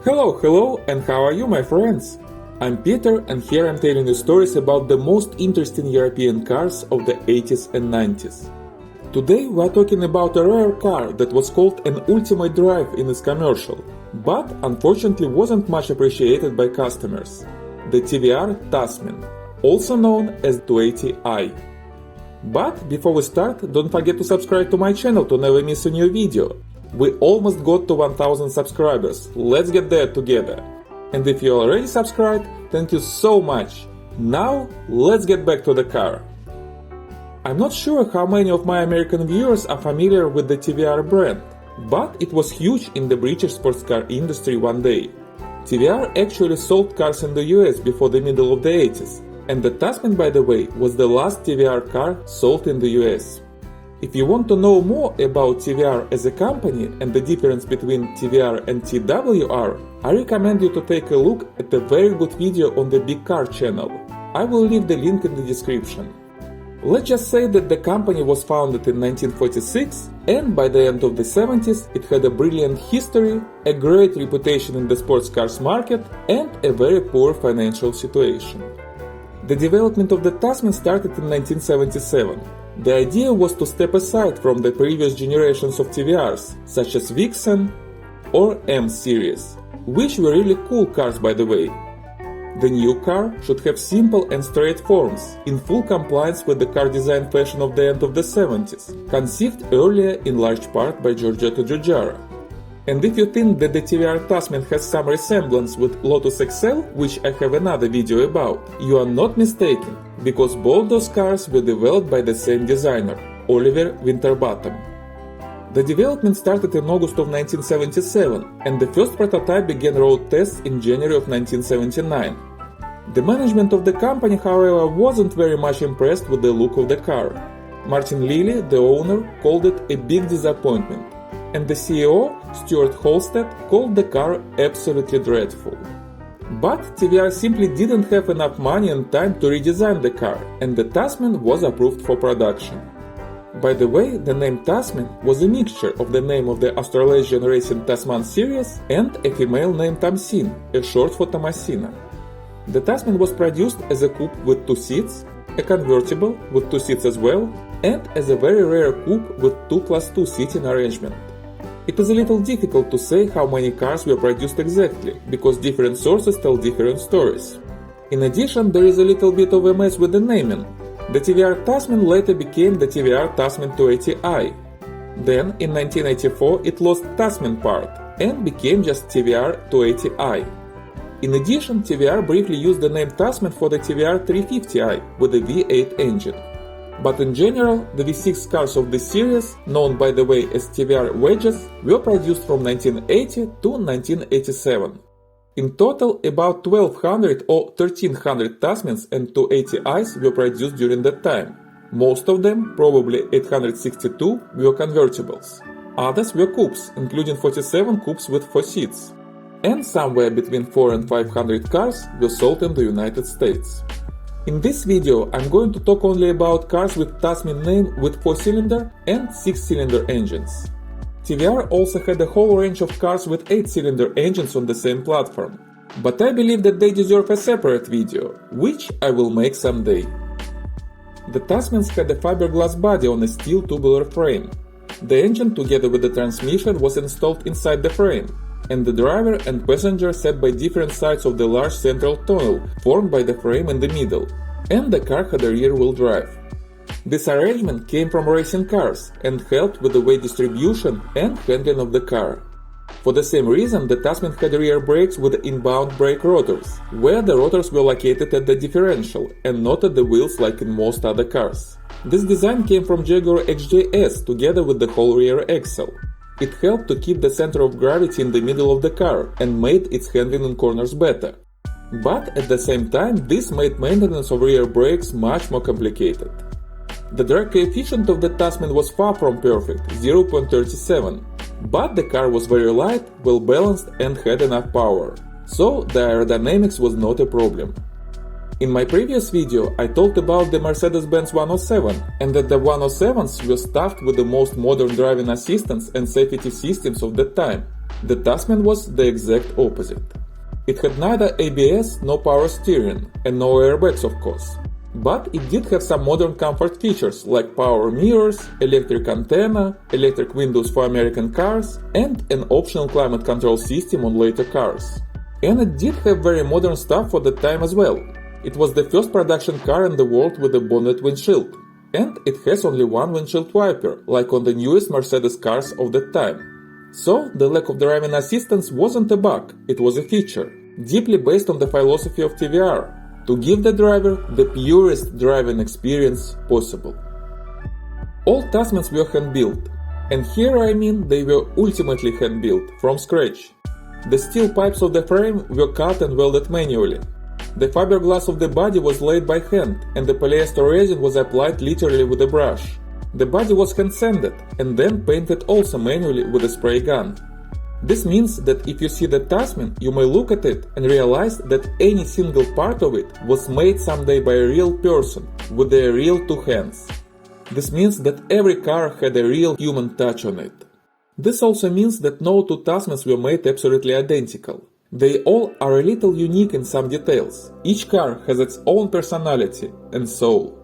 Hello, and how are you, my friends? I'm Peter, and here I'm telling you stories about the most interesting European cars of the 80s and 90s. Today we are talking about a rare car that was called an ultimate drive in its commercial, but unfortunately wasn't much appreciated by customers. The TVR Tasmin, also known as 280i. But before we start, don't forget to subscribe to my channel to never miss a new video. We almost got to 1000 subscribers, let's get there together. And if you already subscribed, thank you so much. Now, let's get back to the car. I'm not sure how many of my American viewers are familiar with the TVR brand, but it was huge in the British sports car industry one day. TVR actually sold cars in the US before the middle of the 80s, and the Tasmin, by the way, was the last TVR car sold in the US. If you want to know more about TVR as a company and the difference between TVR and TWR, I recommend you to take a look at a very good video on the Big Car channel. I will leave the link in the description. Let's just say that the company was founded in 1946, and by the end of the 70s it had a brilliant history, a great reputation in the sports cars market, and a very poor financial situation. The development of the Tasmin started in 1977. The idea was to step aside from the previous generations of TVRs, such as Vixen or M series, which were really cool cars, by the way. The new car should have simple and straight forms, in full compliance with the car design fashion of the end of the 70s, conceived earlier in large part by Giorgetto Giugiaro. And if you think that the TVR Tasmin has some resemblance with Lotus XL, which I have another video about, you are not mistaken, because both those cars were developed by the same designer, Oliver Winterbottom. The development started in August of 1977, and the first prototype began road tests in January of 1979. The management of the company, however, wasn't very much impressed with the look of the car. Martin Lilly, the owner, called it a big disappointment, and the CEO, Stuart Halstead, called the car absolutely dreadful. But TVR simply didn't have enough money and time to redesign the car, and the Tasmin was approved for production. By the way, the name Tasmin was a mixture of the name of the Australasian racing Tasman series and a female named Tamsin, a short for Tomasina. The Tasmin was produced as a coupe with 2 seats, a convertible with 2 seats as well, and as a very rare coupe with 2+2 seating arrangement. It is a little difficult to say how many cars were produced exactly, because different sources tell different stories. In addition, there is a little bit of a mess with the naming. The TVR Tasmin later became the TVR Tasmin 280i. Then, in 1984, it lost Tasmin part and became just TVR 280i. In addition, TVR briefly used the name Tasmin for the TVR 350i with a V8 engine. But in general, the V6 cars of this series, known by the way as TVR Wedges, were produced from 1980 to 1987. In total, about 1200 or 1300 Tasmins and 280i's were produced during that time. Most of them, probably 862, were convertibles. Others were coupes, including 47 coupes with 4 seats. And somewhere between 400 and 500 cars were sold in the United States. In this video, I'm going to talk only about cars with Tasmin name with 4-cylinder and 6-cylinder engines. TVR also had a whole range of cars with 8-cylinder engines on the same platform, but I believe that they deserve a separate video, which I will make someday. The Tasmins had a fiberglass body on a steel tubular frame. The engine together with the transmission was installed inside the frame, and the driver and passenger sat by different sides of the large central tunnel formed by the frame in the middle, and the car had a rear-wheel drive. This arrangement came from racing cars and helped with the weight distribution and handling of the car. For the same reason, the Tasmin had rear brakes with inbound brake rotors, where the rotors were located at the differential and not at the wheels like in most other cars. This design came from Jaguar XJS together with the whole rear axle. It helped to keep the center of gravity in the middle of the car and made its handling in corners better. But at the same time, this made maintenance of rear brakes much more complicated. The drag coefficient of the Tasmin was far from perfect, 0.37, but the car was very light, well balanced and had enough power, so the aerodynamics was not a problem. In my previous video, I talked about the Mercedes-Benz 107 and that the 107s were stuffed with the most modern driving assistance and safety systems of that time. The Tasmin was the exact opposite. It had neither ABS nor power steering, and no airbags of course. But it did have some modern comfort features like power mirrors, electric antenna, electric windows for American cars, and an optional climate control system on later cars. And it did have very modern stuff for the time as well. It was the first production car in the world with a bonded windshield. And it has only one windshield wiper, like on the newest Mercedes cars of that time. So, the lack of driving assistance wasn't a bug, it was a feature, deeply based on the philosophy of TVR, to give the driver the purest driving experience possible. All Tasmins were hand-built, and here I mean they were ultimately hand-built, from scratch. The steel pipes of the frame were cut and welded manually. The fiberglass of the body was laid by hand, and the polyester resin was applied literally with a brush. The body was hand-sanded, and then painted also manually with a spray gun. This means that if you see the Tasmin, you may look at it and realize that any single part of it was made someday by a real person, with their real two hands. This means that every car had a real human touch on it. This also means that no two Tasmins were made absolutely identical. They all are a little unique in some details. Each car has its own personality and soul.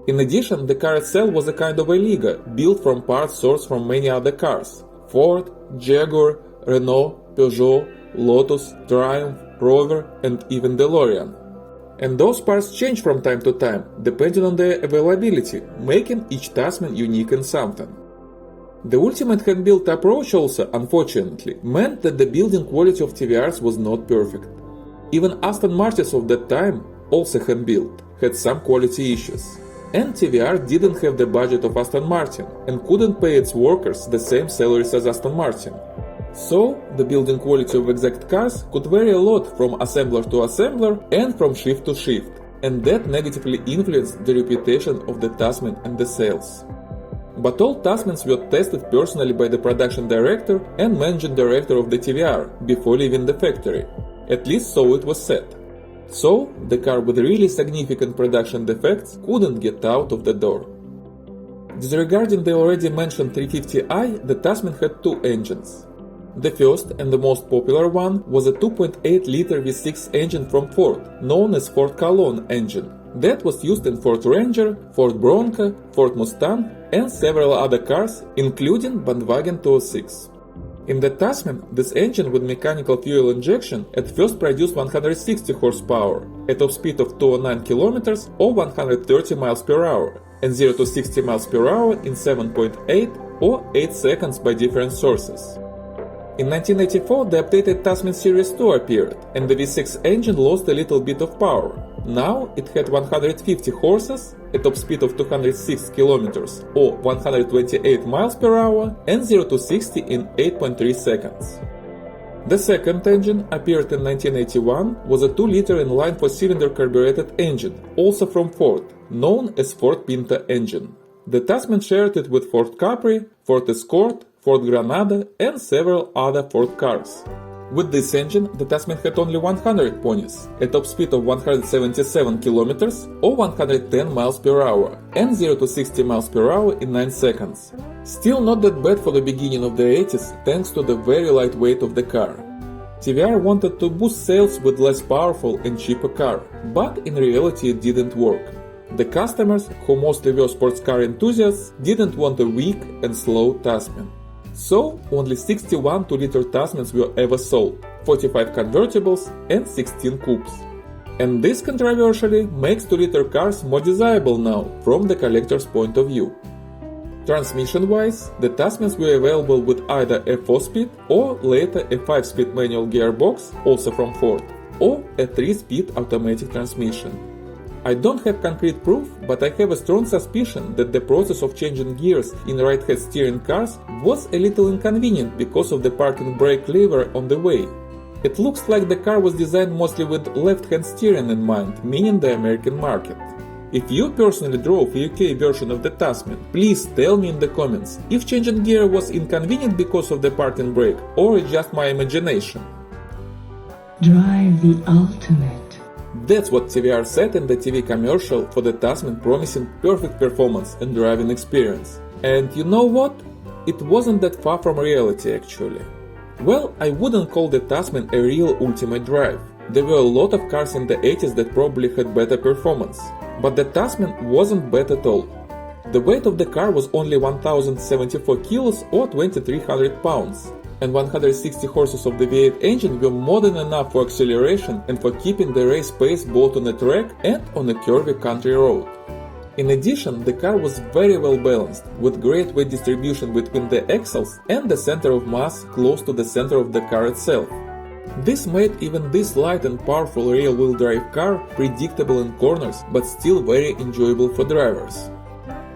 In addition, the car itself was a kind of a Liga, built from parts sourced from many other cars: Ford, Jaguar, Renault, Peugeot, Lotus, Triumph, Rover, and even DeLorean. And those parts change from time to time, depending on their availability, making each Tasmin unique in something. The ultimate hand-built approach also, unfortunately, meant that the building quality of TVRs was not perfect. Even Aston Martins of that time, also hand-built, had some quality issues. And TVR didn't have the budget of Aston Martin and couldn't pay its workers the same salaries as Aston Martin. So, the building quality of exact cars could vary a lot from assembler to assembler and from shift to shift, and that negatively influenced the reputation of the Tasmin and the sales. But all Tasmins were tested personally by the production director and managing director of the TVR before leaving the factory. At least so it was said. So, the car with really significant production defects couldn't get out of the door. Disregarding the already mentioned 350i, the Tasmin had two engines. The first and the most popular one was a 2.8-liter V6 engine from Ford, known as Ford Colonne engine. That was used in Ford Ranger, Ford Bronco, Ford Mustang, and several other cars, including Bandwagon 206. In the Tasmin, this engine with mechanical fuel injection at first produced 160 horsepower, a top speed of 209 km or 130 miles per hour, and 0 to 60 miles per hour in 7.8 or 8 seconds by different sources. In 1984, the updated Tasmin Series 2 appeared, and the V6 engine lost a little bit of power. Now it had 150 horses, a top speed of 206 km or 128 miles per hour, and 0 to 60 in 8.3 seconds. The second engine, appeared in 1981, was a 2-liter inline 4-cylinder carbureted engine, also from Ford, known as Ford Pinto engine. The Tasmin shared it with Ford Capri, Ford Escort, Ford Granada, and several other Ford cars. With this engine, the Tasmin had only 100 ponies, a top speed of 177 km or 110 miles per hour, and 0 to 60 miles per hour in 9 seconds. Still not that bad for the beginning of the 80s, thanks to the very light weight of the car. TVR wanted to boost sales with less powerful and cheaper car, but in reality it didn't work. The customers, who mostly were sports car enthusiasts, didn't want a weak and slow Tasmin. So, only 61 2-liter Tasmins were ever sold, 45 convertibles and 16 coupes. And this controversially makes 2-liter cars more desirable now, from the collector's point of view. Transmission-wise, the Tasmins were available with either a 4-speed or later a 5-speed manual gearbox, also from Ford, or a 3-speed automatic transmission. I don't have concrete proof, but I have a strong suspicion that the process of changing gears in right-hand steering cars was a little inconvenient because of the parking brake lever on the way. It looks like the car was designed mostly with left-hand steering in mind, meaning the American market. If you personally drove a UK version of the Tasmin, please tell me in the comments if changing gear was inconvenient because of the parking brake or it's just my imagination. Drive the ultimate. That's what TVR said in the TV commercial for the Tasmin, promising perfect performance and driving experience. And you know what? It wasn't that far from reality actually. Well, I wouldn't call the Tasmin a real ultimate drive. There were a lot of cars in the 80s that probably had better performance, but the Tasmin wasn't bad at all. The weight of the car was only 1074 kilos or 2300 pounds, and 160 horses of the V8 engine were more than enough for acceleration and for keeping the race pace both on a track and on a curvy country road. In addition, the car was very well balanced, with great weight distribution between the axles and the center of mass close to the center of the car itself. This made even this light and powerful rear-wheel drive car predictable in corners but still very enjoyable for drivers.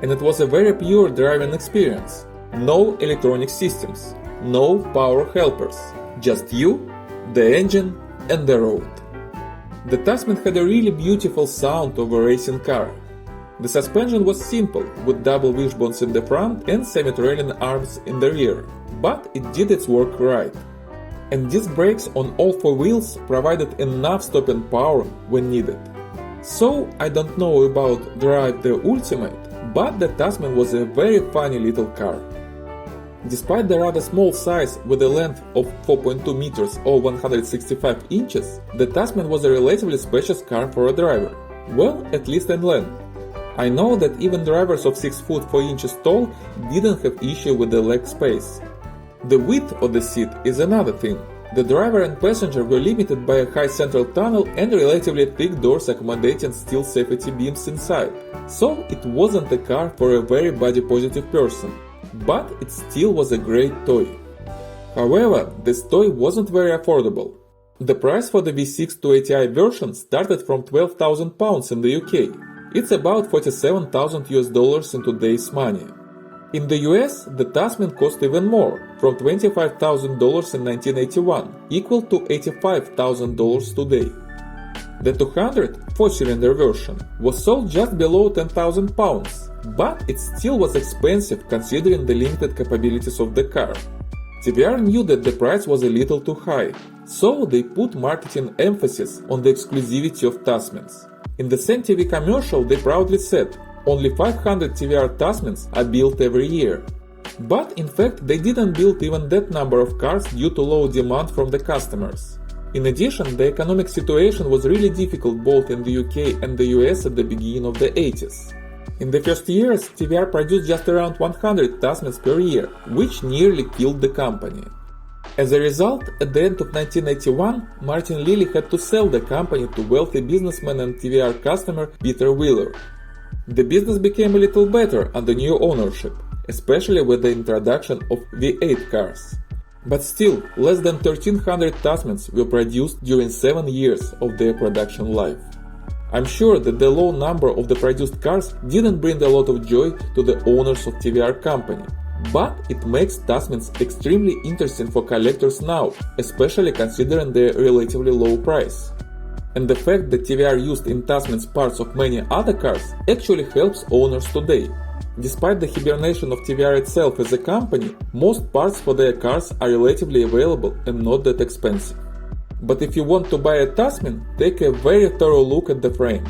And it was a very pure driving experience. No electronic systems, no power helpers, just you, the engine and the road. The Tasmin had a really beautiful sound of a racing car. The suspension was simple, with double wishbones in the front and semi-trailing arms in the rear, but it did its work right. And disc brakes on all four wheels provided enough stopping power when needed. So I don't know about Drive the Ultimate, but the Tasmin was a very funny little car. Despite the rather small size with a length of 4.2 meters or 165 inches, the Tasmin was a relatively spacious car for a driver, well, at least in length. I know that even drivers of 6 foot 4 inches tall didn't have issue with the leg space. The width of the seat is another thing. The driver and passenger were limited by a high central tunnel and relatively thick doors accommodating steel safety beams inside, so it wasn't a car for a very body positive person, but it still was a great toy. However, this toy wasn't very affordable. The price for the V6 280i version started from £12,000 in the UK. It's about $47,000 in today's money. In the US, the Tasmin cost even more, from $25,000 in 1981, equal to $85,000 today. The 200 4-cylinder version was sold just below £10,000, but it still was expensive considering the limited capabilities of the car. TVR knew that the price was a little too high, so they put marketing emphasis on the exclusivity of Tasmins. In the same TV commercial, they proudly said, only 500 TVR Tasmins are built every year. But in fact, they didn't build even that number of cars due to low demand from the customers. In addition, the economic situation was really difficult both in the UK and the US at the beginning of the 80s. In the first years, TVR produced just around 100 Tasmins per year, which nearly killed the company. As a result, at the end of 1981, Martin Lilly had to sell the company to wealthy businessman and TVR customer Peter Wheeler. The business became a little better under new ownership, especially with the introduction of V8 cars. But still, less than 1300 Tasmins were produced during 7 years of their production life. I'm sure that the low number of the produced cars didn't bring a lot of joy to the owners of TVR company. But it makes Tasmins extremely interesting for collectors now, especially considering their relatively low price. And the fact that TVR used in Tasmins parts of many other cars actually helps owners today. Despite the hibernation of TVR itself as a company, most parts for their cars are relatively available and not that expensive. But if you want to buy a Tasmin, take a very thorough look at the frame.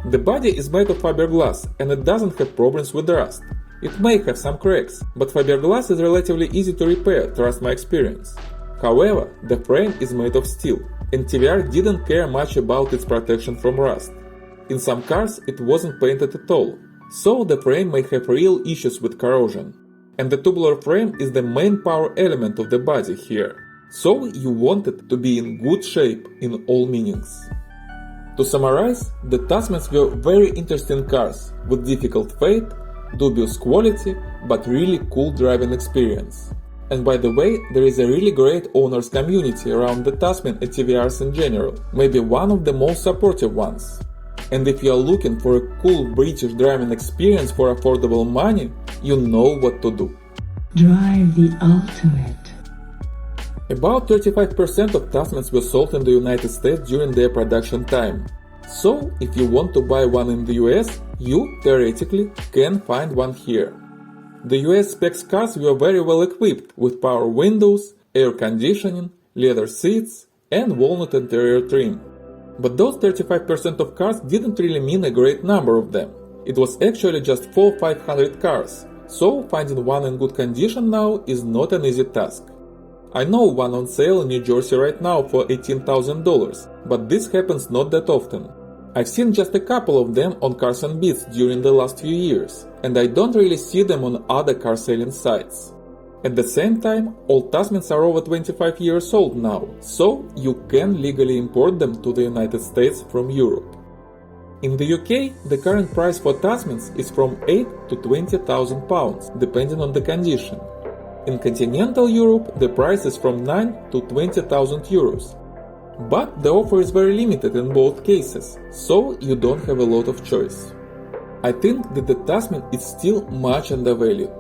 The body is made of fiberglass and it doesn't have problems with rust. It may have some cracks, but fiberglass is relatively easy to repair, trust my experience. However, the frame is made of steel, and TVR didn't care much about its protection from rust. In some cars it wasn't painted at all, so the frame may have real issues with corrosion. And the tubular frame is the main power element of the body here, so you want it to be in good shape in all meanings. To summarize, the Tasmins were very interesting cars with difficult fate, dubious quality, but really cool driving experience. And by the way, there is a really great owners community around the Tasmin and TVRs in general, maybe one of the most supportive ones. And if you are looking for a cool British driving experience for affordable money, you know what to do. Drive the ultimate. About 35% of Tasmins were sold in the United States during their production time. So, if you want to buy one in the US, you, theoretically, can find one here. The US specs cars were very well equipped with power windows, air conditioning, leather seats, and walnut interior trim. But those 35% of cars didn't really mean a great number of them. It was actually just 400-500 cars, so finding one in good condition now is not an easy task. I know one on sale in New Jersey right now for $18,000, but this happens not that often. I've seen just a couple of them on Cars and Bits during the last few years, and I don't really see them on other car selling sites. At the same time, all Tasmins are over 25 years old now, so you can legally import them to the United States from Europe. In the UK, the current price for Tasmins is from 8 to 20,000 pounds, depending on the condition. In continental Europe, the price is from 9 to 20,000 euros. But the offer is very limited in both cases, so you don't have a lot of choice. I think that the Tasmin is still much undervalued.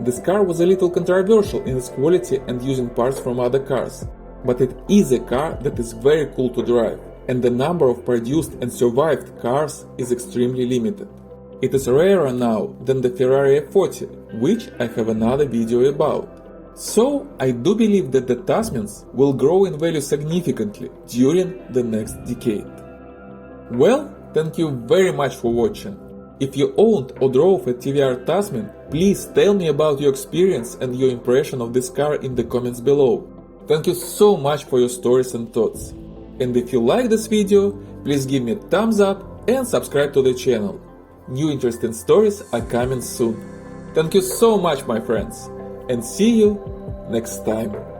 This car was a little controversial in its quality and using parts from other cars, but it is a car that is very cool to drive, and the number of produced and survived cars is extremely limited. It is rarer now than the Ferrari F40, which I have another video about. So I do believe that the Tasmins will grow in value significantly during the next decade. Well, thank you very much for watching. If you owned or drove a TVR Tasmin, please tell me about your experience and your impression of this car in the comments below. Thank you so much for your stories and thoughts. And if you like this video, please give me a thumbs up and subscribe to the channel. New interesting stories are coming soon. Thank you so much, my friends, and see you next time.